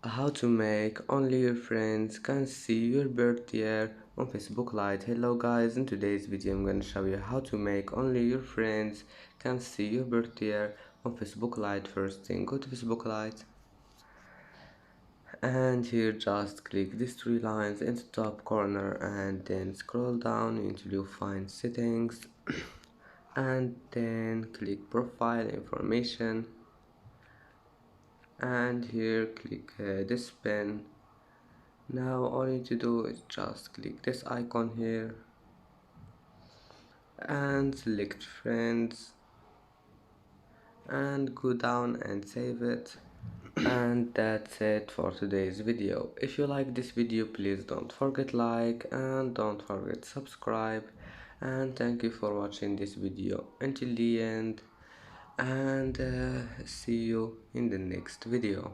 How to make only your friends can see your birthday on Facebook Lite. Hello guys, in today's video I'm gonna show you how to make only your friends can see your birthday on Facebook Lite. First thing, go to Facebook Lite and here just click these three lines in the top corner and then scroll down until you find settings and then click profile information and here click this pen. Now all you need to do is just click this icon here and select friends and go down and save it. And that's it for today's video. If you like this video, please don't forget like and don't forget subscribe, and thank you for watching this video until the end, and see you in the next video.